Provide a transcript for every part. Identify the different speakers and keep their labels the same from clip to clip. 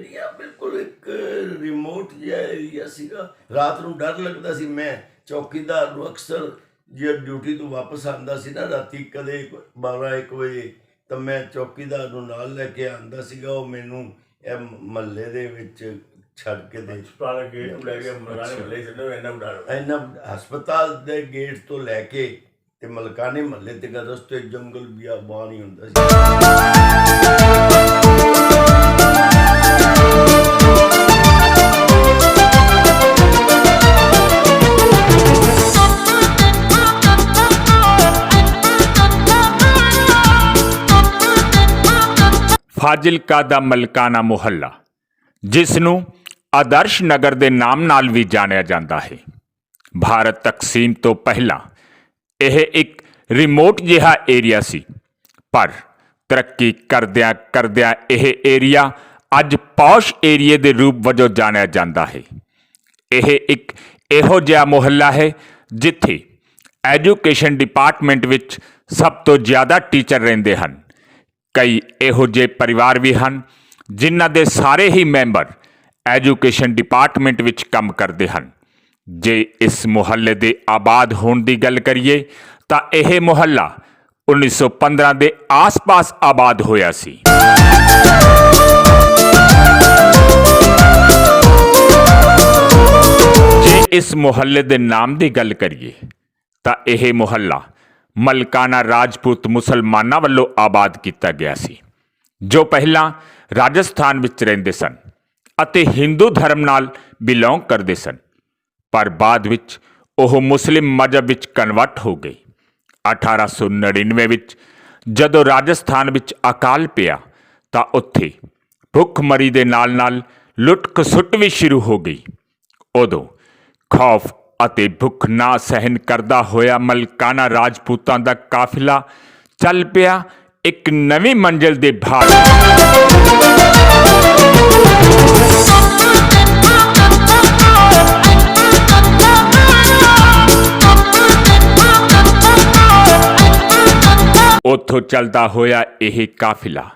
Speaker 1: Area ਬਿਲਕੁਲ ਇੱਕ remote ਜਿਹਾ ਏਰੀਆ ਸੀਗਾ। ਰਾਤ ਨੂੰ ਡਰ ਲੱਗਦਾ ਸੀ। ਮੈਂ ਚੌਕੀਦਾਰ ਨੂੰ ਅਕਸਰ ਜੇ ਡਿਊਟੀ ਤੋਂ ਵਾਪਸ ਆਉਂਦਾ ਸੀ ਨਾ ਰਾਤੀ ਕਦੇ 12-1 ਵਜੇ, ਤਾਂ ਮੈਂ ਚੌਕੀਦਾਰ ਨੂੰ ਨਾਲ ਲੈ ਕੇ ਆਉਂਦਾ ਸੀਗਾ। ਉਹ ਮੈਨੂੰ ਇਹ ਮਹੱਲੇ ਦੇ ਵਿੱਚ ਛੱਡ ਕੇ ਦੇ ਇੰਨਾ ਹਸਪਤਾਲ ਦੇ ਗੇਟ ਤੋਂ ਲੈ ਕੇ ਤੇ ਮਲਕਾਨੇ ਮਹੱਲੇ ਤੱਕ ਰਸਤੇ ਜੰਗਲ ਬਿਆਬਾਨ ਹੀ ਹੁੰਦਾ ਸੀ।
Speaker 2: ਫਾਜ਼ਿਲਕਾ ਦਾ ਮਲਕਾਨਾ ਮੁਹੱਲਾ, ਜਿਸ ਨੂੰ ਆਦਰਸ਼ ਨਗਰ ਦੇ ਨਾਮ ਨਾਲ ਵੀ ਜਾਣਿਆ ਜਾਂਦਾ ਹੈ। ਭਾਰਤ ਤਕਸੀਮ ਤੋਂ ਪਹਿਲਾਂ ਇਹ ਇੱਕ ਰਿਮੋਟ ਜਿਹਾ ਏਰੀਆ ਸੀ, ਪਰ ਤਰੱਕੀ ਕਰਦਿਆਂ ਕਰਦਿਆਂ ਇਹ ਏਰੀਆ ਅੱਜ ਪੌਸ਼ ਏਰੀਏ ਦੇ ਰੂਪ ਵਜੋਂ ਜਾਣਿਆ ਜਾਂਦਾ ਹੈ। ਇਹ ਇੱਕ ਇਹੋ ਜਿਹਾ ਮੁਹੱਲਾ ਹੈ ਜਿੱਥੇ ਐਜੂਕੇਸ਼ਨ ਡਿਪਾਰਟਮੈਂਟ ਵਿੱਚ ਸਭ ਤੋਂ ਜ਼ਿਆਦਾ ਟੀਚਰ ਰਹਿੰਦੇ ਹਨ। ਕਈ ਇਹੋ ਜਿਹੇ ਪਰਿਵਾਰ ਵੀ ਹਨ ਜਿਨ੍ਹਾਂ ਦੇ ਸਾਰੇ ਹੀ ਮੈਂਬਰ ਐਜੂਕੇਸ਼ਨ ਡਿਪਾਰਟਮੈਂਟ ਵਿੱਚ ਕੰਮ ਕਰਦੇ ਹਨ। ਜੇ ਇਸ ਮੁਹੱਲੇ ਦੇ ਆਬਾਦ ਹੋਣ ਦੀ ਗੱਲ ਕਰੀਏ ਤਾਂ ਇਹ ਮੁਹੱਲਾ 1915 ਦੇ ਆਸ-ਪਾਸ ਆਬਾਦ ਹੋਇਆ ਸੀ। ਜੇ ਇਸ ਮੁਹੱਲੇ ਦੇ ਨਾਮ ਦੀ ਗੱਲ ਕਰੀਏ ਤਾਂ ਇਹ ਮੁਹੱਲਾ ਮਲਕਾਨਾ ਰਾਜਪੂਤ ਮੁਸਲਮਾਨਾਂ ਵੱਲੋਂ ਆਬਾਦ ਕੀਤਾ ਗਿਆ ਸੀ, ਜੋ ਪਹਿਲਾਂ ਰਾਜਸਥਾਨ ਵਿੱਚ ਰਹਿੰਦੇ ਸਨ ਅਤੇ ਹਿੰਦੂ ਧਰਮ ਨਾਲ ਬਿਲੋਂਗ ਕਰਦੇ ਸਨ, ਪਰ ਬਾਅਦ ਵਿੱਚ ਉਹ ਮੁਸਲਿਮ ਮਜ਼ਹਬ ਵਿੱਚ ਕਨਵਰਟ ਹੋ ਗਏ। 1899 ਵਿੱਚ ਜਦੋਂ ਰਾਜਸਥਾਨ ਵਿੱਚ ਅਕਾਲ ਪਿਆ ਤਾਂ ਉੱਥੇ ਭੁੱਖਮਰੀ ਦੇ ਨਾਲ-ਨਾਲ ਲੁੱਟ-ਖਸੁੱਟ ਵੀ ਸ਼ੁਰੂ ਹੋ ਗਈ। ਉਦੋਂ ਖੌਫ ਅਤੇ ਭੁੱਖ ਨਾ ਸਹਿਣ ਕਰਦਾ ਹੋਇਆ ਮਲਕਾਨਾ ਰਾਜਪੂਤਾਂ ਦਾ ਕਾਫਿਲਾ ਚੱਲ ਪਿਆ ਇੱਕ ਨਵੀਂ ਮੰਜ਼ਿਲ ਦੇ ਭਾਗ। ਉੱਥੋਂ ਚੱਲਦਾ ਹੋਇਆ ਇਹ ਕਾਫਿਲਾ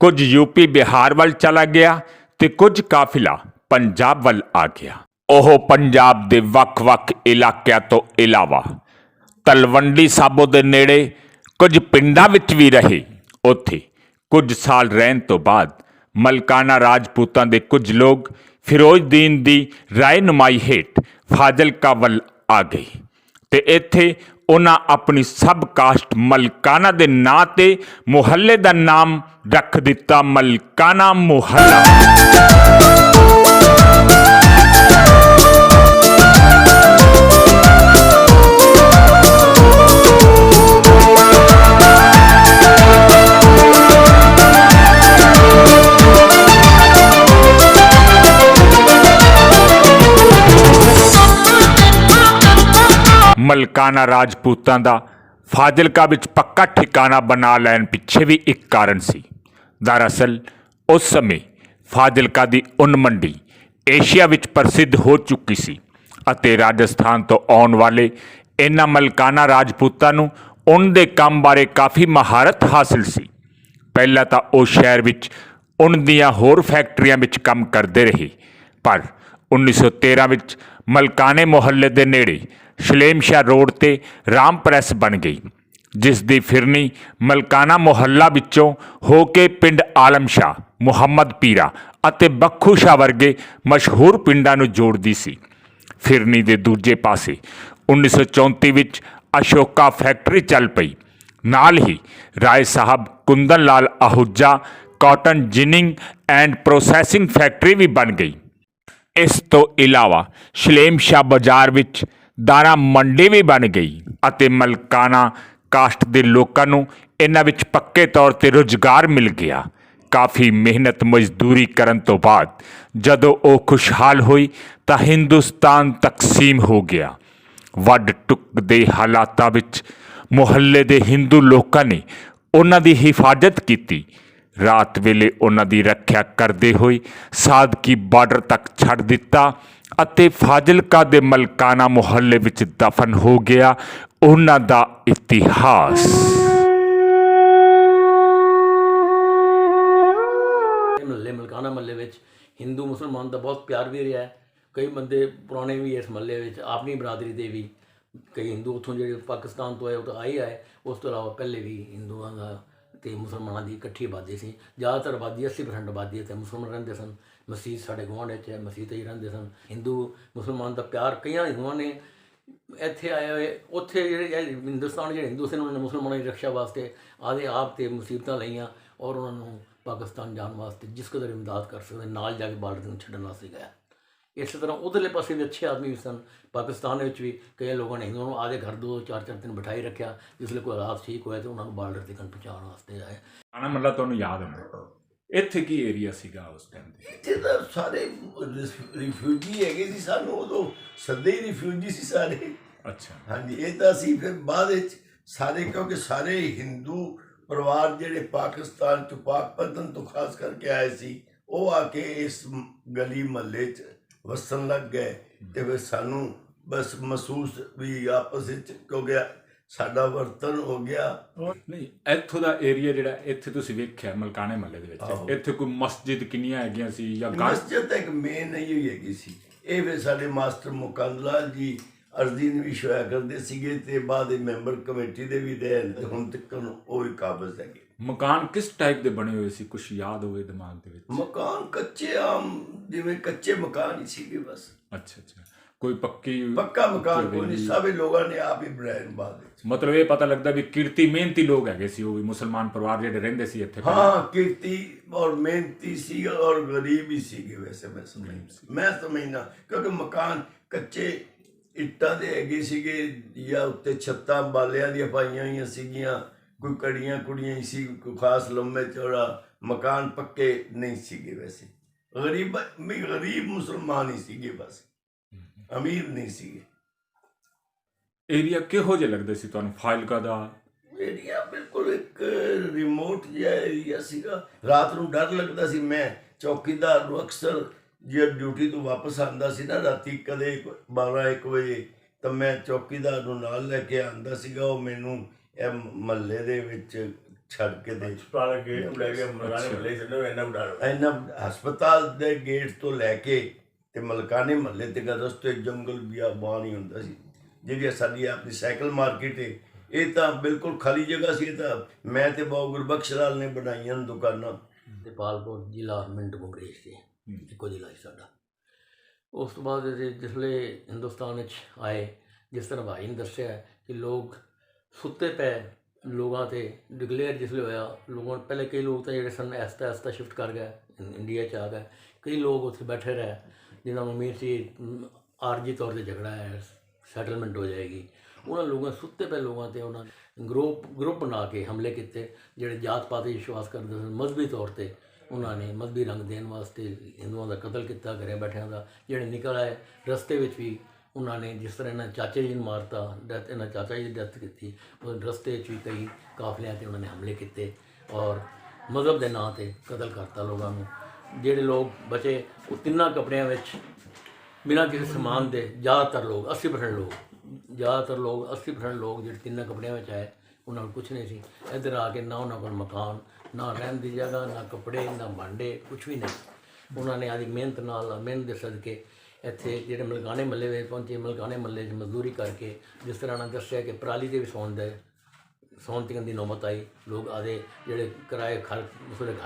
Speaker 2: ਕੁਝ ਯੂਪੀ ਬਿਹਾਰ ਵੱਲ ਚਲਾ ਗਿਆ ਤੇ ਕੁਝ ਕਾਫਿਲਾ ਪੰਜਾਬ ਵੱਲ ਆ ਗਿਆ। ਉਹ ਪੰਜਾਬ ਦੇ ਵੱਖ-ਵੱਖ ਇਲਾਕਿਆਂ ਤੋਂ ਇਲਾਵਾ ਤਲਵੰਡੀ ਸਾਬੋ ਦੇ ਨੇੜੇ ਕੁਝ ਪਿੰਡਾਂ ਵਿੱਚ ਵੀ ਰਹੇ। ਉੱਥੇ ਕੁਝ ਸਾਲ ਰਹਿਣ ਤੋਂ ਬਾਅਦ ਮਲਕਾਨਾ ਰਾਜਪੂਤਾਂ ਦੇ ਕੁਝ ਲੋਕ ਫਿਰੋਜ਼ਦੀਨ ਦੀ ਰਾਇਨੁਮਾਈ ਹੇਠ ਫਾਜ਼ਿਲਕਾ ਵੱਲ ਆ ਗਏ ਤੇ ਇੱਥੇ ਉਹਨਾਂ ਆਪਣੀ ਸਬ ਕਾਸਟ ਮਲਕਾਨਾ ਦੇ ਨਾਂ ਤੇ ਮੁਹੱਲੇ ਦਾ ਨਾਮ ਰੱਖ ਦਿੱਤਾ, ਮਲਕਾਨਾ ਮੁਹੱਲਾ। ਮਲਕਾਨਾ ਰਾਜਪੂਤਾਂ ਦਾ ਫਾਜ਼ਿਲਕਾ ਵਿੱਚ ਪੱਕਾ ਠਿਕਾਣਾ ਬਣਾ ਲੈਣ ਪਿੱਛੇ ਵੀ ਇੱਕ ਕਾਰਨ ਸੀ। ਦਰਅਸਲ ਉਸ ਸਮੇਂ ਫਾਜ਼ਿਲਕਾ ਦੀ ਉੱਨ ਮੰਡੀ ਏਸ਼ੀਆ ਵਿੱਚ ਪ੍ਰਸਿੱਧ ਹੋ ਚੁੱਕੀ ਸੀ ਅਤੇ ਰਾਜਸਥਾਨ ਤੋਂ ਆਉਣ ਵਾਲੇ ਇਹਨਾਂ ਮਲਕਾਨਾ ਰਾਜਪੂਤਾਂ ਨੂੰ ਉੱਨ ਦੇ ਕੰਮ ਬਾਰੇ ਕਾਫੀ ਮਹਾਰਤ ਹਾਸਿਲ ਸੀ। ਪਹਿਲਾਂ ਤਾਂ ਉਹ ਸ਼ਹਿਰ ਵਿੱਚ ਉੱਨ ਦੀਆਂ ਹੋਰ ਫੈਕਟਰੀਆਂ ਵਿੱਚ ਕੰਮ ਕਰਦੇ ਰਹੇ, ਪਰ 1913 ਵਿੱਚ ਮਲਕਾਨੇ ਮੁਹੱਲੇ ਦੇ ਨੇੜੇ ਸ਼ਲੇਮਸ਼ਾਹ ਰੋਡ ਤੇ ਰਾਮ ਪ੍ਰੈਸ ਬਣ ਗਈ, ਜਿਸ ਦੀ ਫਿਰਨੀ ਮਲਕਾਨਾ ਮੁਹੱਲਾ ਵਿੱਚੋਂ ਹੋ ਕੇ ਪਿੰਡ ਆਲਮਸ਼ਾਹ, ਮੁਹੰਮਦ ਪੀਰਾ ਅਤੇ ਬੱਖੂ ਸ਼ਾਹ ਵਰਗੇ ਮਸ਼ਹੂਰ ਪਿੰਡਾਂ ਨੂੰ ਜੋੜਦੀ ਸੀ। ਫਿਰਨੀ ਦੇ ਦੂਜੇ ਪਾਸੇ 1934 ਵਿੱਚ ਅਸ਼ੋਕਾ ਫੈਕਟਰੀ ਚੱਲ ਪਈ। ਨਾਲ ਹੀ Rai Sahib Kundan Lal Ahuja cotton ginning and processing factory ਵੀ ਬਣ ਗਈ। ਇਸ ਤੋਂ ਇਲਾਵਾ ਸ਼ਲੇਮਸ਼ਾਹ ਬਾਜ਼ਾਰ ਵਿੱਚ ਦਾਣਾ ਮੰਡੀ ਵੀ ਬਣ ਗਈ ਅਤੇ ਮਲਕਾਨਾ ਕਾਸਟ ਦੇ ਲੋਕਾਂ ਨੂੰ ਇਹਨਾਂ ਵਿੱਚ ਪੱਕੇ ਤੌਰ 'ਤੇ ਰੁਜ਼ਗਾਰ ਮਿਲ ਗਿਆ। ਕਾਫੀ ਮਿਹਨਤ ਮਜ਼ਦੂਰੀ ਕਰਨ ਤੋਂ ਬਾਅਦ ਜਦੋਂ ਉਹ ਖੁਸ਼ਹਾਲ ਹੋਈ ਤਾਂ ਹਿੰਦੁਸਤਾਨ ਤਕਸੀਮ ਹੋ ਗਿਆ। ਵੱਡ ਟੁੱਕ ਦੇ ਹਾਲਾਤਾਂ ਵਿੱਚ ਮੁਹੱਲੇ ਦੇ ਹਿੰਦੂ ਲੋਕਾਂ ਨੇ ਉਹਨਾਂ ਦੀ ਹਿਫਾਜ਼ਤ ਕੀਤੀ। ਰਾਤ ਵੇਲੇ ਉਹਨਾਂ ਦੀ ਰੱਖਿਆ ਕਰਦੇ ਹੋਏ ਸਾਦਕੀ ਬਾਰਡਰ ਤੱਕ ਛੱਡ ਦਿੱਤਾ ਅਤੇ ਫਾਜ਼ਿਲਕਾ ਦੇ ਮਲਕਾਨਾ ਮੁਹੱਲੇ ਵਿੱਚ ਦਫਨ ਹੋ ਗਿਆ ਉਹਨਾਂ ਦਾ ਇਤਿਹਾਸ।
Speaker 1: ਮਹੱਲੇ ਮਲਕਾਨਾ ਮਹੱਲੇ
Speaker 3: ਵਿੱਚ ਹਿੰਦੂ ਮੁਸਲਮਾਨ ਦਾ ਬਹੁਤ ਪਿਆਰ ਵੀ ਰਿਹਾ ਹੈ। ਕਈ ਬੰਦੇ ਪੁਰਾਣੇ ਵੀ ਇਸ ਮਹੱਲੇ ਵਿੱਚ ਆਪਣੀ ਬਰਾਦਰੀ ਦੇ ਵੀ ਕਈ ਹਿੰਦੂ ਉੱਥੋਂ ਜਿਹੜੇ ਪਾਕਿਸਤਾਨ ਤੋਂ ਆਏ ਉਹ ਤਾਂ ਆਏ ਉਸ ਤੋਂ ਇਲਾਵਾ ਪਹਿਲੇ ਵੀ ਹਿੰਦੂਆਂ ਦਾ ਅਤੇ ਮੁਸਲਮਾਨਾਂ ਦੀ ਇਕੱਠੀ ਆਬਾਦੀ ਸੀ। ਜ਼ਿਆਦਾਤਰ ਆਬਾਦੀ 80% ਆਬਾਦੀ ਇੱਥੇ ਮੁਸਲਮਾਨ ਰਹਿੰਦੇ ਸਨ। ਮਸਜਿਦ ਸਾਡੇ ਗੁਆਂਢ ਵਿੱਚ ਹੈ, ਮਸਜਿਦ 'ਤੇ ਹੀ ਰਹਿੰਦੇ ਸਨ। ਹਿੰਦੂ ਮੁਸਲਮਾਨ ਦਾ ਪਿਆਰ ਕਈਆਂ ਹਿੰਦੂਆਂ ਨੇ ਇੱਥੇ ਆਏ ਹੋਏ ਉੱਥੇ ਜਿਹੜੇ ਹਿੰਦੁਸਤਾਨ ਜਿਹੜੇ ਹਿੰਦੂ ਸਨ ਉਹਨਾਂ ਨੇ ਮੁਸਲਮਾਨਾਂ ਦੀ ਰਕਸ਼ਾ ਵਾਸਤੇ ਆਦੇ ਆਪ 'ਤੇ ਮੁਸੀਬਤਾਂ ਲਈਆਂ ਔਰ ਉਹਨਾਂ ਨੂੰ ਪਾਕਿਸਤਾਨ ਜਾਣ ਵਾਸਤੇ ਜਿਸ ਕਦਰ ਇਮਦਾਦ ਕਰ ਸਕਦੇ ਨਾਲ ਜਾ ਕੇ ਬਾਰਡਰ ਨੂੰ ਛੱਡਣ ਵਾਸਤੇ ਗਿਆ। ਇਸੇ ਤਰ੍ਹਾਂ ਉਧਰਲੇ ਪਾਸੇ ਵੀ ਅੱਛੇ ਆਦਮੀ ਵੀ ਸਨ। ਪਾਕਿਸਤਾਨ ਵਿੱਚ ਵੀ ਕਈ ਲੋਕਾਂ ਨੇ ਹਿੰਦੂਆਂ ਨੂੰ ਆਦੇ ਘਰ 2-4 ਦਿਨ ਬਿਠਾਈ ਰੱਖਿਆ। ਜਿਸ ਵੇਲੇ ਕੋਈ ਹਾਲਾਤ ਠੀਕ ਹੋਇਆ ਤਾਂ ਉਹਨਾਂ ਨੂੰ ਬਾਰਡਰ ਤੱਕ ਪਹੁੰਚਾਉਣ ਵਾਸਤੇ ਆਏ।
Speaker 2: ਆਣਾ ਮੱਲਾ ਤੁਹਾਨੂੰ ਯਾਦ ਹੁੰਦਾ ਇੱਥੇ ਕੀ ਏਰੀਆ ਸੀਗਾ ਉਸ ਟਾਈਮ ਤੇ?
Speaker 1: ਇੱਥੇ ਤਾਂ ਸਾਰੇ ਰਿਫਿਊਜੀ ਹੈਗੇ ਸੀ, ਸਾਨੂੰ ਉਦੋਂ ਸੱਦੇ ਹੀ ਰਿਫਿਊਜੀ ਸੀ ਸਾਰੇ।
Speaker 2: ਅੱਛਾ।
Speaker 1: ਹਾਂਜੀ, ਇਹ ਤਾਂ ਅਸੀਂ ਫਿਰ ਬਾਅਦ ਵਿੱਚ ਸਾਰੇ, ਕਿਉਂਕਿ ਸਾਰੇ ਹਿੰਦੂ ਪਰਿਵਾਰ ਜਿਹੜੇ ਪਾਕਿਸਤਾਨ ਤੋਂ ਪਾਕਪਤਨ ਤੋਂ ਖਾਸ ਕਰਕੇ ਆਏ ਸੀ ਉਹ ਆ ਕੇ ਇਸ ਗਲੀ ਮਹੱਲੇ 'ਚ ਵਸਣ ਲੱਗ ਗਏ। ਅਤੇ ਫਿਰ ਸਾਨੂੰ ਬਸ ਮਹਿਸੂਸ ਵੀ ਆਪਸ ਵਿੱਚ ਕਿਉਂਕਿ ਸਾਡਾ ਵਰਤਨ ਹੋ ਗਿਆ।
Speaker 2: ਨਹੀਂ, ਇੱਥੋਂ ਦਾ ਏਰੀਆ ਜਿਹੜਾ ਇੱਥੇ ਤੁਸੀਂ ਵੇਖਿਆ ਮਲਕਾਣੇ ਮਹੱਲੇ ਦੇ ਵਿੱਚ, ਇੱਥੇ ਕੋਈ ਮਸਜਿਦ ਕਿੰਨੀਆਂ ਹੈਗੀਆਂ ਸੀ ਜਾਂ
Speaker 1: ਮਸਜਿਦ ਤਾਂ ਇੱਕ ਮੇਨ ਨਹੀਂ ਹੋਈ ਹੈਗੀ ਸੀ। ਇਹ ਫਿਰ ਸਾਡੇ ਮਾਸਟਰ ਮੁਕੰਦ ਲਾਲ ਜੀ ਅਰਜ਼ੀ ਨਵੀਸ਼ ਹੋਇਆ ਕਰਦੇ ਸੀਗੇ ਅਤੇ ਬਾਅਦ ਦੇ ਮੈਂਬਰ ਕਮੇਟੀ ਦੇ ਵੀ ਰਹੇ ਅਤੇ ਹੁਣ ਤੱਕ ਉਹ ਵੀ ਕਾਬਜ਼ ਹੈਗੇ।
Speaker 2: ਮਕਾਨ ਕਿਸ ਟਾਈਪ ਦੇ ਬਣੇ ਹੋਏ ਸੀ, ਕੁਛ ਯਾਦ ਹੋਵੇ ਦਿਮਾਗ ਦੇ ਵਿੱਚ?
Speaker 1: ਮਕਾਨ ਕੱਚੇ ਆਮ ਜਿਵੇਂ ਕੱਚੇ ਮਕਾਨ ਹੀ ਸੀਗੇ ਬਸ।
Speaker 2: ਅੱਛਾ ਅੱਛਾ, ਕੋਈ
Speaker 1: ਪੱਕਾ ਮਕਾਨ ਕੋਈ ਨਹੀਂ, ਸਭ ਲੋਕਾਂ ਨੇ ਆਪ ਹੀ ਬਣਾਏ ਬਾਅਦ ਵਿੱਚ।
Speaker 2: ਮਤਲਬ ਇਹ ਪਤਾ ਲੱਗਦਾ ਵੀ ਕਿਰਤੀ ਮਿਹਨਤੀ ਲੋਕ ਹੈਗੇ ਸੀ ਉਹ ਵੀ ਮੁਸਲਮਾਨ ਪਰਿਵਾਰ ਜਿਹੜੇ ਰਹਿੰਦੇ ਸੀ ਇੱਥੇ।
Speaker 1: ਹਾਂ, ਕਿਰਤੀ ਔਰ ਮਿਹਨਤੀ ਸੀ ਔਰ ਗਰੀਬ ਹੀ ਸੀਗੇ ਵੈਸੇ ਮੈਂ ਸਮਝਦਾ, ਕਿਉਂਕਿ ਮਕਾਨ ਕੱਚੇ ਇੱਟਾਂ ਦੇ ਹੈਗੇ ਸੀਗੇ ਜਾਂ ਉੱਤੇ ਛੱਤਾਂ ਬਾਲਿਆਂ ਦੀਆਂ ਪਾਈਆਂ ਹੋਈਆਂ ਸੀਗੀਆਂ, ਕੋਈ ਕੜੀਆਂ ਕੁੜੀਆਂ ਹੀ ਸੀ, ਕੋਈ ਖਾਸ ਲੰਮੇ ਚੌੜਾ ਮਕਾਨ ਪੱਕੇ ਨਹੀਂ ਸੀਗੇ ਵੈਸੇ। ਗਰੀਬ ਮੁਸਲਮਾਨ ਹੀ ਸੀਗੇ ਬਸ, ਅਮੀਰ ਨਹੀਂ ਸੀਗੇ।
Speaker 2: ਏਰੀਆ ਕਿਹੋ ਜਿਹਾ ਲੱਗਦਾ ਸੀ ਤੁਹਾਨੂੰ ਫਾਜ਼ਿਲਕਾ ਦਾ?
Speaker 1: ਏਰੀਆ ਬਿਲਕੁਲ ਇੱਕ ਰਿਮੋਟ ਜਿਹਾ ਏਰੀਆ ਸੀਗਾ। ਰਾਤ ਨੂੰ ਡਰ ਲੱਗਦਾ ਸੀ। ਮੈਂ ਚੌਕੀਦਾਰ ਨੂੰ ਅਕਸਰ ਜੇ ਡਿਊਟੀ ਤੋਂ ਵਾਪਸ ਆਉਂਦਾ ਸੀ ਨਾ ਰਾਤੀ ਕਦੇ 12-1 ਵਜੇ, ਤਾਂ ਮੈਂ ਚੌਕੀਦਾਰ ਨੂੰ ਨਾਲ ਲੈ ਕੇ ਆਉਂਦਾ ਸੀਗਾ। ਉਹ ਮੈਨੂੰ ਇਹ ਮਹੱਲੇ ਦੇ ਵਿੱਚ ਛੱਡ ਕੇ ਦੇ ਇੰਨਾ ਹਸਪਤਾਲ ਦੇ ਗੇਟ ਤੋਂ ਲੈ ਕੇ ਤੇ ਮਲਕਾਣੇ ਮਹੱਲੇ ਤੱਕ ਰਸਤੇ ਜੰਗਲ ਬਿਆਬਾਨ ਹੀ ਹੁੰਦਾ ਸੀ। ਜਿਹੜੀ ਸਾਡੀ ਆਪਣੀ ਸਾਈਕਲ ਮਾਰਕੀਟ ਹੈ ਇਹ ਤਾਂ ਬਿਲਕੁਲ ਖਾਲੀ ਜਗ੍ਹਾ ਸੀ। ਇਹ ਤਾਂ ਮੈਂ ਤੇ ਬਾਬੂ ਗੁਰਬਖਸ਼ ਲਾਲ ਨੇ ਬਣਾਈਆਂ ਦੁਕਾਨਾਂ।
Speaker 3: ਤੇ ਪਾਲਪੁਰ ਜ਼ਿਲ੍ਹਾ ਮਿੰਟ ਮੁੰਗਰੇਸ਼ ਸੀ, ਇੱਕੋ ਜ਼ਿਲ੍ਹਾ ਸੀ ਸਾਡਾ। ਉਸ ਤੋਂ ਬਾਅਦ ਜਿਸਲੇ ਹਿੰਦੁਸਤਾਨ ਵਿੱਚ ਆਏ, ਜਿਸ ਤਰ੍ਹਾਂ ਭਾਈ ਨੇ ਦੱਸਿਆ ਕਿ ਲੋਕ ਸੁੱਤੇ ਪਏ ਲੋਕਾਂ 'ਤੇ ਡਿਕਲੇਅਰ ਜਿਸਲੇ ਹੋਇਆ, ਲੋਕਾਂ ਪਹਿਲੇ ਕਈ ਲੋਕ ਤਾਂ ਜਿਹੜੇ ਸਨ ਐਸਤਾ ਐਸਤਾ ਸ਼ਿਫਟ ਕਰ ਗਏ, ਇੰਡੀਆ 'ਚ ਆ ਗਏ। ਕਈ ਲੋਕ ਉੱਥੇ ਬੈਠੇ ਰਹੇ ਜਿਨ੍ਹਾਂ ਨੂੰ ਉਮੀਦ ਸੀ ਆਰਜੀ ਤੌਰ 'ਤੇ ਝਗੜਾ ਹੈ, ਸੈਟਲਮੈਂਟ ਹੋ ਜਾਏਗੀ। ਉਹਨਾਂ ਲੋਕਾਂ ਸੁੱਤੇ ਪਏ ਲੋਕਾਂ 'ਤੇ ਉਹਨਾਂ ਗਰੁੱਪ ਬਣਾ ਕੇ ਹਮਲੇ ਕੀਤੇ। ਜਿਹੜੇ ਜਾਤ ਪਾਤ 'ਤੇ ਵਿਸ਼ਵਾਸ ਕਰਦੇ ਸਨ, ਮਜ਼ਹਬੀ ਤੌਰ 'ਤੇ ਉਹਨਾਂ ਨੇ ਮਜ਼ਹਬੀ ਰੰਗ ਦੇਣ ਵਾਸਤੇ ਹਿੰਦੂਆਂ ਦਾ ਕਤਲ ਕੀਤਾ, ਘਰੇ ਬੈਠਿਆਂ ਦਾ। ਜਿਹੜੇ ਨਿਕਲ ਆਏ ਰਸਤੇ ਵਿੱਚ ਵੀ ਉਹਨਾਂ ਨੇ, ਜਿਸ ਤਰ੍ਹਾਂ ਇਹਨਾਂ ਚਾਚਾ ਜੀ ਨੂੰ ਮਾਰਤਾ, ਡੈਥ ਇਹਨਾਂ ਚਾਚਾ ਜੀ ਦੀ ਡੈਥ ਕੀਤੀ। ਉਹ ਰਸਤੇ ਵਿੱਚ ਵੀ ਕਈ ਕਾਫਲਿਆਂ 'ਤੇ ਉਹਨਾਂ ਨੇ ਹਮਲੇ ਕੀਤੇ ਔਰ ਮਜ਼ਹਬ ਦੇ ਨਾਂ 'ਤੇ ਕਤਲ ਕਰਤਾ ਲੋਕਾਂ ਨੂੰ। ਜਿਹੜੇ ਲੋਕ ਬਚੇ ਉਹ ਤਿੰਨਾਂ ਕੱਪੜਿਆਂ ਵਿੱਚ ਬਿਨਾਂ ਕਿਸੇ ਸਮਾਨ ਦੇ, ਜ਼ਿਆਦਾਤਰ ਲੋਕ 80% ਲੋਕ ਜਿਹੜੇ ਤਿੰਨਾਂ ਕੱਪੜਿਆਂ ਵਿੱਚ ਆਏ ਉਹਨਾਂ ਨੂੰ ਕੁਛ ਨਹੀਂ ਸੀ। ਇੱਧਰ ਆ ਕੇ ਨਾ ਉਹਨਾਂ ਕੋਲ ਮਕਾਨ, ਨਾ ਰਹਿਣ ਦੀ ਜਗ੍ਹਾ, ਨਾ ਕੱਪੜੇ, ਨਾ ਭਾਂਡੇ, ਕੁਛ ਵੀ ਨਹੀਂ। ਉਹਨਾਂ ਨੇ ਆਦੀ ਮਿਹਨਤ ਨਾਲ, ਮਿਹਨਤ ਦੇ ਸਦਕੇ ਇੱਥੇ ਜਿਹੜੇ ਮਲਕਾਣੇ ਮਹੱਲੇ ਵਿੱਚ ਪਹੁੰਚੇ। ਮਲਕਾਣੇ ਮਹੱਲੇ 'ਚ ਮਜ਼ਦੂਰੀ ਕਰਕੇ, ਜਿਸ ਤਰ੍ਹਾਂ ਉਹਨਾਂ ਦੱਸਿਆ ਕਿ ਪਰਾਲੀ 'ਤੇ ਵੀ ਸੌਣ ਤੀਕਨ ਦੀ ਨੌਬਤ ਆਈ। ਲੋਕ ਆਦੇ ਜਿਹੜੇ ਕਿਰਾਏ ਘਰ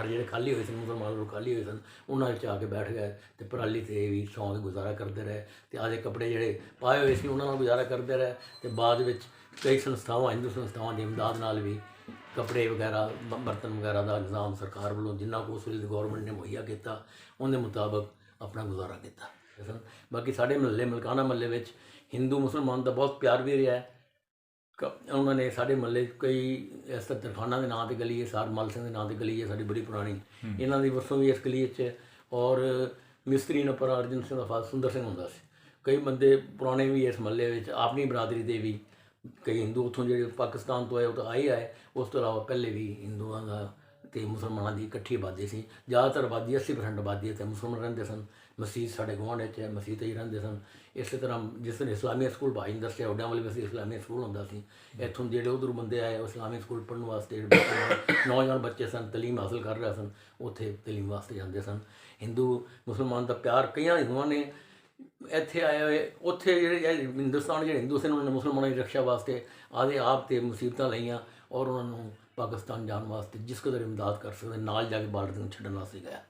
Speaker 3: ਜਿਹੜੇ ਖਾਲੀ ਹੋਏ ਸਨ, ਮੁਸਲਮਾਨ ਲੋਕ ਖਾਲੀ ਹੋਏ ਸਨ, ਉਹਨਾਂ ਵਿੱਚ ਆ ਕੇ ਬੈਠ ਗਏ ਅਤੇ ਪਰਾਲੀ 'ਤੇ ਵੀ ਸੌਂ ਕੇ ਗੁਜ਼ਾਰਾ ਕਰਦੇ ਰਹੇ ਅਤੇ ਆਦੇ ਕੱਪੜੇ ਜਿਹੜੇ ਪਾਏ ਹੋਏ ਸੀ ਉਹਨਾਂ ਨਾਲ ਗੁਜ਼ਾਰਾ ਕਰਦੇ ਰਹੇ। ਅਤੇ ਬਾਅਦ ਵਿੱਚ ਕਈ ਸੰਸਥਾਵਾਂ, ਹਿੰਦੂ ਸੰਸਥਾਵਾਂ ਦੀ ਇਮਦਾਦ ਨਾਲ ਵੀ ਕੱਪੜੇ ਵਗੈਰਾ, ਬਰਤਨ ਵਗੈਰਾ ਦਾ ਇੰਤਜ਼ਾਮ ਸਰਕਾਰ ਵੱਲੋਂ ਜਿੰਨਾ ਕੁ ਉਸ ਵੇਲੇ ਗੌਰਮੈਂਟ ਨੇ ਮੁਹੱਈਆ ਕੀਤਾ, ਉਹਦੇ ਮੁਤਾਬਕ ਆਪਣਾ ਗੁਜ਼ਾਰਾ ਕੀਤਾ। ਬਾਕੀ ਸਾਡੇ ਮਲਕਾਣਾ ਮਹੱਲੇ ਵਿੱਚ ਹਿੰਦੂ ਮੁਸਲਮਾਨ ਦਾ ਬਹੁਤ ਪਿਆਰ ਵੀ ਰਿਹਾ ਹੈ। ਉਹਨਾਂ ਨੇ ਸਾਡੇ ਮਹੱਲੇ ਕਈ ਇਸ ਤਰ੍ਹਾਂ ਤਰਖਾਨਾਂ ਦੇ ਨਾਂ 'ਤੇ ਗਲੀ ਹੈ, ਸਾਰ ਮਲ ਸਿੰਘ ਦੇ ਨਾਂ 'ਤੇ ਗਲੀ ਹੈ ਸਾਡੀ ਬੜੀ ਪੁਰਾਣੀ, ਇਹਨਾਂ ਦੀ ਵਰਤੋਂ ਵੀ ਇਸ ਗਲੀ ਵਿੱਚ। ਔਰ ਮਿਸਤਰੀ ਨੰਬਰ ਅਰਜਨ ਸਿੰਘ ਦਾ ਫਾਦਰ ਸੁੰਦਰ ਸਿੰਘ ਹੁੰਦਾ ਸੀ। ਕਈ ਬੰਦੇ ਪੁਰਾਣੇ ਵੀ ਇਸ ਮਹੱਲੇ ਵਿੱਚ ਆਪਣੀ ਬਰਾਦਰੀ ਦੇ ਵੀ, ਕਈ ਹਿੰਦੂ ਉੱਥੋਂ ਜਿਹੜੇ ਪਾਕਿਸਤਾਨ ਤੋਂ ਆਏ ਉਹ ਤਾਂ ਆਏ ਉਸ ਤੋਂ ਇਲਾਵਾ ਪਹਿਲੇ ਵੀ ਹਿੰਦੂਆਂ ਦਾ ਤੇ ਮੁਸਲਮਾਨਾਂ ਦੀ ਇਕੱਠੀ ਆਬਾਦੀ ਸੀ। ਜ਼ਿਆਦਾਤਰ ਆਬਾਦੀ 80% ਆਬਾਦੀ ਇੱਥੇ ਮੁਸਲਮਾਨ ਰਹਿੰਦੇ ਸਨ। ਮਸਜਿਦ ਸਾਡੇ ਗੁਆਂਢ ਵਿੱਚ ਹੈ, ਮਸਜਿਦ ਹੀ ਰਹਿੰਦੇ ਸਨ। ਇਸੇ ਤਰ੍ਹਾਂ ਜਿਸ ਦਿਨ ਇਸਲਾਮੀ ਸਕੂਲ ਭਾਈ ਨੇ ਦੱਸਿਆ, ਉੱਡਿਆਂ ਵਾਲੇ ਪਾਸੇ ਇਸਲਾਮੀ ਸਕੂਲ ਹੁੰਦਾ ਸੀ। ਇੱਥੋਂ ਜਿਹੜੇ ਉੱਧਰੋਂ ਬੰਦੇ ਆਏ ਉਹ ਇਸਲਾਮੀ ਸਕੂਲ ਪੜ੍ਹਨ ਵਾਸਤੇ, ਨੌਜਵਾਨ ਬੱਚੇ ਸਨ, ਤਾਲੀਮ ਹਾਸਲ ਕਰ ਰਹੇ ਸਨ, ਉੱਥੇ ਤਾਲੀਮ ਵਾਸਤੇ ਜਾਂਦੇ ਸਨ। ਹਿੰਦੂ ਮੁਸਲਮਾਨ ਦਾ ਪਿਆਰ ਕਈਆਂ ਹਿੰਦੂਆਂ ਨੇ ਇੱਥੇ ਆਏ ਹੋਏ, ਉੱਥੇ ਜਿਹੜੇ ਹਿੰਦੁਸਤਾਨ ਜਿਹੜੇ ਹਿੰਦੂ ਸਨ ਉਹਨਾਂ ਨੇ ਮੁਸਲਮਾਨਾਂ ਦੀ ਰੱਖਿਆ ਵਾਸਤੇ ਆਦੇ ਆਪ ਤੇ ਮੁਸੀਬਤਾਂ ਲਈਆਂ ਔਰ ਉਹਨਾਂ ਨੂੰ ਪਾਕਿਸਤਾਨ ਜਾਣ ਵਾਸਤੇ ਜਿਸ ਕਦਰ ਇਮਦਾਦ ਕਰ ਸਕਦੇ ਨਾਲ ਜਾ ਕੇ ਬਾਰਡਰ ਨੂੰ ਛੱਡਣ ਵਾਸਤੇ ਗਿਆ।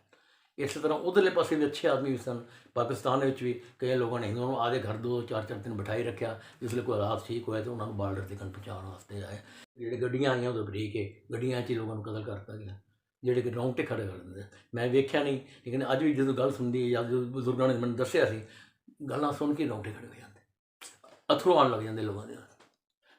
Speaker 3: ਇਸੇ ਤਰ੍ਹਾਂ ਉਧਰਲੇ ਪਾਸੇ ਵੀ ਅੱਛੇ ਆਦਮੀ ਵੀ ਸਨ। ਪਾਕਿਸਤਾਨ ਵਿੱਚ ਵੀ ਕਈ ਲੋਕਾਂ ਨੇ ਹਿੰਦੂਆਂ ਨੂੰ ਆਦੇ ਘਰ 2-4 ਦਿਨ ਬਿਠਾਈ ਰੱਖਿਆ। ਜਿਸ ਵੇਲੇ ਕੋਈ ਹਾਲਾਤ ਠੀਕ ਹੋਇਆ ਤਾਂ ਉਹਨਾਂ ਨੂੰ ਬਾਰਡਰ ਤੱਕ ਪਹੁੰਚਾਉਣ ਵਾਸਤੇ ਆਏ। ਜਿਹੜੇ ਗੱਡੀਆਂ ਆਈਆਂ ਉਦੋਂ ਬਰੀਕ ਕੇ ਗੱਡੀਆਂ 'ਚ ਹੀ ਲੋਕਾਂ ਨੂੰ ਕਤਲ ਕਰਤਾ ਗਿਆ, ਜਿਹੜੇ ਕਿ ਰੌਂਗਟੇ ਖੜੇ ਕਰ ਦਿੰਦੇ। ਮੈਂ ਵੇਖਿਆ ਨਹੀਂ, ਲੇਕਿਨ ਅੱਜ ਵੀ ਜਦੋਂ ਗੱਲ ਸੁਣਦੀ ਜਾਂ ਜਦੋਂ ਬਜ਼ੁਰਗਾਂ ਨੇ ਮੈਨੂੰ ਦੱਸਿਆ ਸੀ, ਗੱਲਾਂ ਸੁਣ ਕੇ ਰੌਂਗਟੇ ਖੜੇ ਹੋ ਜਾਂਦੇ, ਅਥਰੂ ਆਉਣ ਲੱਗ ਜਾਂਦੇ ਲੋਕਾਂ ਦੇ।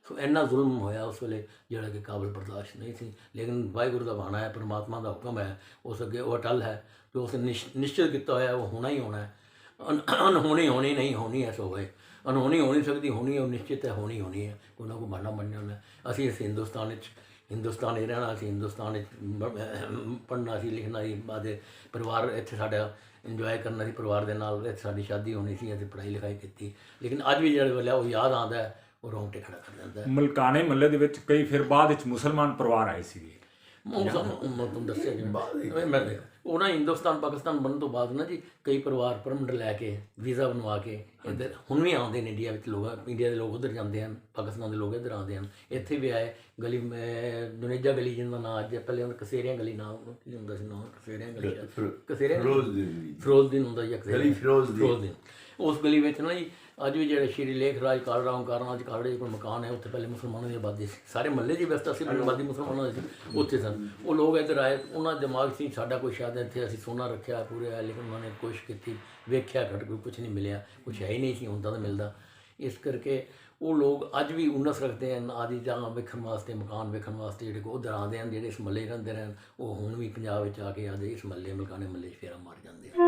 Speaker 3: ਸੋ ਇੰਨਾ ਜ਼ੁਲਮ ਹੋਇਆ ਉਸ ਵੇਲੇ ਜਿਹੜਾ ਕਿ ਕਾਬਲ ਬਰਦਾਸ਼ਤ ਨਹੀਂ ਸੀ। ਲੇਕਿਨ ਵਾਹਿਗੁਰੂ ਦਾ ਬਾਣਾ ਹੈ, ਪਰਮਾਤਮਾ ਦਾ ਹੁਕਮ ਹੈ, ਉਸ ਅੱਗੇ ਉਹ ਅਟਲ ਹੈ ਕਿ ਉਸ ਨੇ ਨਿਸ਼ਚਿਤ ਕੀਤਾ ਹੋਇਆ ਉਹ ਹੋਣਾ ਹੀ ਹੋਣਾ ਹੈ। ਅਨਹੋਣੀ ਹੋਣੀ ਨਹੀਂ ਹੋਣੀ, ਐਸਾ ਹੋਏ ਅਨਹੋਣੀ ਹੋ ਨਹੀਂ ਸਕਦੀ, ਹੋਣੀ ਉਹ ਨਿਸ਼ਚਿਤ ਹੈ, ਹੋਣੀ ਹੋਣੀ ਹੈ। ਕੋਈ ਨਾ ਕੋਈ ਬਾਣਾ ਬਣਿਆ ਹੋਣਾ। ਅਸੀਂ ਇਸ ਹਿੰਦੁਸਤਾਨ ਵਿੱਚ ਹਿੰਦੁਸਤਾਨ ਹੀ ਰਹਿਣਾ ਸੀ, ਹਿੰਦੁਸਤਾਨ ਵਿੱਚ ਪੜ੍ਹਨਾ ਸੀ, ਲਿਖਣਾ ਸੀ, ਬਾਅਦ ਪਰਿਵਾਰ ਇੱਥੇ ਸਾਡਾ ਇੰਜੋਏ ਕਰਨਾ ਸੀ, ਪਰਿਵਾਰ ਦੇ ਨਾਲ ਇੱਥੇ ਸਾਡੀ ਸ਼ਾਦੀ ਹੋਣੀ ਸੀ, ਅਸੀਂ ਪੜ੍ਹਾਈ ਲਿਖਾਈ ਕੀਤੀ। ਲੇਕਿਨ ਅੱਜ ਵੀ ਜਿਹੜੇ ਵੇਲੇ ਉਹ ਯਾਦ ਆਉਂਦਾ ਹੈ, ਉਹ ਰੌਂਗਟੇ ਖੜਾ ਕਰ ਦਿੰਦਾ।
Speaker 2: ਮਲਕਾਣੇ ਮਹੱਲੇ ਦੇ ਵਿੱਚ ਕਈ ਫਿਰ ਬਾਅਦ ਵਿੱਚ ਮੁਸਲਮਾਨ ਪਰਿਵਾਰ ਆਏ ਸੀਗੇ।
Speaker 3: ਤੁਹਾਨੂੰ ਦੱਸਿਆ ਜਿਵੇਂ ਉਹਨਾਂ ਹਿੰਦੁਸਤਾਨ ਪਾਕਿਸਤਾਨ ਬਣਨ ਤੋਂ ਬਾਅਦ ਨਾ ਜੀ ਕਈ ਪਰਿਵਾਰ ਪਰਮਿਟ ਲੈ ਕੇ ਵੀਜ਼ਾ ਬਣਵਾ ਕੇ ਇੱਧਰ ਹੁਣ ਵੀ ਆਉਂਦੇ ਨੇ। ਇੰਡੀਆ ਵਿੱਚ ਲੋਕ, ਇੰਡੀਆ ਦੇ ਲੋਕ ਉੱਧਰ ਜਾਂਦੇ ਹਨ, ਪਾਕਿਸਤਾਨ ਦੇ ਲੋਕ ਇੱਧਰ ਆਉਂਦੇ ਹਨ। ਇੱਥੇ ਵੀ ਆਏ ਗਲੀ ਦੁਨੇਜਾ ਗਲੀ ਜਿਹਦਾ ਨਾਂ ਅੱਜ ਪਹਿਲੇ ਹੁੰਦਾ ਕਸੇਰੀਆਂ ਗਲੀ, ਨਾਮ ਕੀ ਹੁੰਦਾ ਸੀ, ਨਾਮ ਕਸੇਰੀਆਂ ਗਲੀ, ਕਸੇਰੀਆਂ ਫਿਰੋਜ਼ਦੀਨ ਹੁੰਦਾ ਜਾਂ ਫਿਰੋਜ਼ਦੀਨ। ਉਸ ਗਲੀ ਵਿੱਚ ਨਾ ਜੀ ਅੱਜ ਵੀ ਜਿਹੜੇ ਸ਼੍ਰੀ ਲੇਖ ਰਾਜ ਕਾਲਰਾਮ ਕਾਰਨਾਜ ਕਾਲੜੇ ਕੋਲ ਮਕਾਨ ਹੈ, ਉੱਥੇ ਪਹਿਲੇ ਮੁਸਲਮਾਨਾਂ ਦੀ ਆਬਾਦੀ ਸੀ। ਸਾਰੇ ਮਹੱਲੇ ਦੀ ਵਿਵਸਥਾ ਸੀ, ਆਬਾਦੀ ਮੁਸਲਮਾਨਾਂ ਦੀ ਸੀ, ਉੱਥੇ ਸਨ। ਉਹ ਲੋਕ ਇੱਧਰ ਆਏ, ਉਹਨਾਂ ਦਿਮਾਗ ਸੀ ਸਾਡਾ ਕੋਈ ਸ਼ਾਇਦ ਇੱਥੇ ਅਸੀਂ ਸੋਨਾ ਰੱਖਿਆ ਪੂਰੇ ਆਇਆ, ਲੇਕਿਨ ਉਹਨਾਂ ਨੇ ਕੋਸ਼ਿਸ਼ ਕੀਤੀ, ਵੇਖਿਆ ਘੱਟ ਕੋਈ ਕੁਛ ਨਹੀਂ ਮਿਲਿਆ, ਕੁਛ ਹੈ ਹੀ ਨਹੀਂ ਸੀ, ਹੁੰਦਾ ਤਾਂ ਮਿਲਦਾ। ਇਸ ਕਰਕੇ ਉਹ ਲੋਕ ਅੱਜ ਵੀ ਉਨਸ ਰੱਖਦੇ ਹਨ ਆਦਿ ਜਗ੍ਹਾ ਵੇਖਣ ਵਾਸਤੇ, ਮਕਾਨ ਵੇਖਣ ਵਾਸਤੇ, ਜਿਹੜੇ ਉੱਧਰ ਆਉਂਦੇ ਹਨ, ਜਿਹੜੇ ਇਸ ਮਹੱਲੇ ਰਹਿੰਦੇ ਰਹਿਣ, ਉਹ ਹੁਣ ਵੀ ਪੰਜਾਬ ਵਿੱਚ ਆ ਕੇ ਆਦੇ ਇਸ ਮਹੱਲੇ ਮਲਕਾਣੇ ਮਹੱਲੇ 'ਚ ਫੇਰਾ ਮਾਰ ਜਾਂਦੇ ਹਨ।